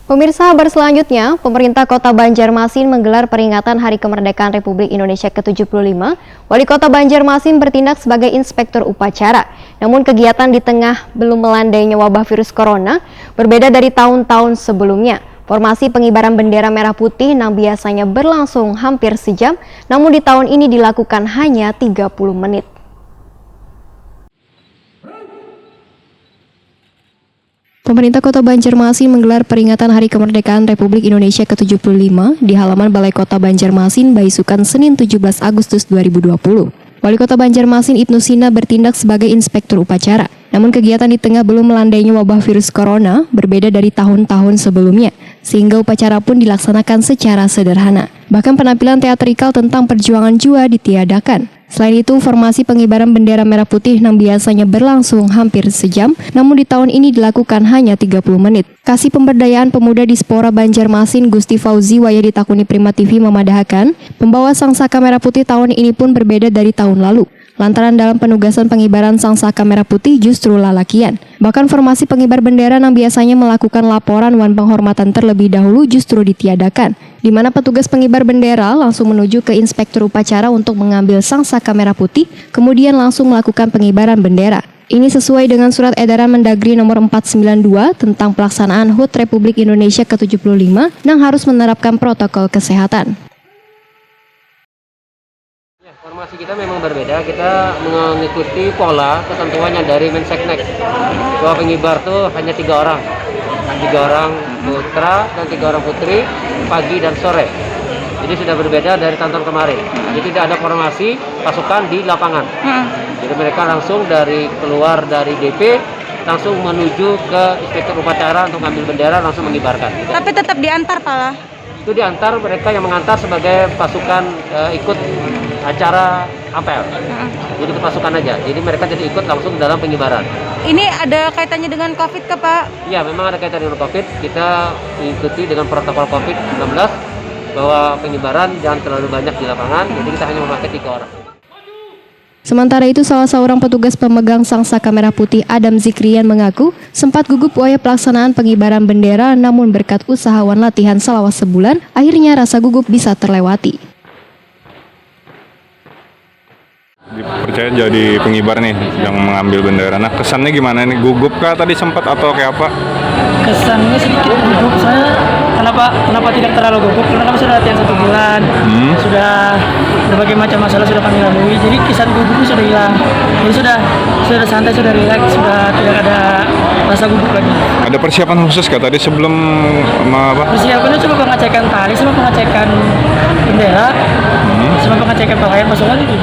Pemirsa, kabar selanjutnya, pemerintah Kota Banjarmasin menggelar peringatan Hari Kemerdekaan Republik Indonesia ke-75. Wali Kota Banjarmasin bertindak sebagai inspektur upacara. Namun kegiatan di tengah belum melandainya wabah virus corona, berbeda dari tahun-tahun sebelumnya. Formasi pengibaran bendera merah putih yang biasanya berlangsung hampir sejam, namun di tahun ini dilakukan hanya 30 menit. Pemerintah Kota Banjarmasin menggelar peringatan Hari Kemerdekaan Republik Indonesia ke-75 di halaman Balai Kota Banjarmasin, Baisukan, Senin 17 Agustus 2020. Wali Kota Banjarmasin Ibnu Sina bertindak sebagai inspektur upacara. Namun kegiatan di tengah belum melandainya wabah virus corona berbeda dari tahun-tahun sebelumnya, sehingga upacara pun dilaksanakan secara sederhana. Bahkan penampilan teatrikal tentang perjuangan Jua ditiadakan. Selain itu, formasi pengibaran bendera merah putih yang biasanya berlangsung hampir sejam, namun di tahun ini dilakukan hanya 30 menit. Kasih Pemberdayaan Pemuda Dispora Banjarmasin Gusti Fauzi Waya ditakuni Prima TV memadahkan, pembawa Sangsaka Merah Putih tahun ini pun berbeda dari tahun lalu. Lantaran dalam penugasan pengibaran Sangsaka Merah Putih justru lalakian. Bahkan formasi pengibar bendera yang biasanya melakukan laporan wan penghormatan terlebih dahulu justru ditiadakan, di mana petugas pengibar bendera langsung menuju ke inspektur upacara untuk mengambil Sangsaka Merah Putih, kemudian langsung melakukan pengibaran bendera. Ini sesuai dengan surat edaran Mendagri nomor 492 tentang pelaksanaan HUT Republik Indonesia ke-75 yang harus menerapkan protokol kesehatan. Formasi kita memang berbeda, kita mengikuti pola ketentuannya dari Menseknek bahwa pengibar tuh hanya 3 orang putra dan 3 orang putri pagi dan sore. Jadi sudah berbeda dari tahun kemarin. Jadi tidak ada formasi pasukan di lapangan. Jadi mereka langsung keluar dari DP langsung menuju ke inspektur upacara untuk mengambil bendera langsung mengibarkan. Tapi tetap diantar, Pak. Itu diantar, mereka yang mengantar sebagai pasukan ikut acara apel. Jadi ke pasukan aja. Jadi mereka tidak ikut langsung dalam pengibaran. Ini ada kaitannya dengan COVID ke Pak? Iya, memang ada kaitan dengan COVID. Kita mengikuti dengan protokol COVID-19 bahwa pengibaran jangan terlalu banyak di lapangan. Jadi kita hanya memakai 3 orang. Sementara itu, salah seorang petugas pemegang Sangsaka Merah Putih Adam Zikrian mengaku sempat gugup waya pelaksanaan pengibaran bendera, namun berkat usahawan latihan selama sebulan, akhirnya rasa gugup bisa terlewati. Dipercaya jadi pengibar nih yang mengambil bendera. Nah, kesannya gimana nih? Gugup kah tadi sempat atau kayak apa? Kesannya sedikit gugup. Saya kenapa tidak terlalu gugup? Karena kami sudah latihan 1 bulan, sudah berbagai macam masalah sudah kami lalui. Jadi kesan gugupnya sudah hilang. Jadi sudah santai, sudah rileks, sudah tidak ada rasa gugup lagi. Ada persiapan khusus kah tadi sebelum apa? Persiapannya cuma pengecekan tali, sama pengecekan bendera, sama pengecekan pakaian pasukan itu.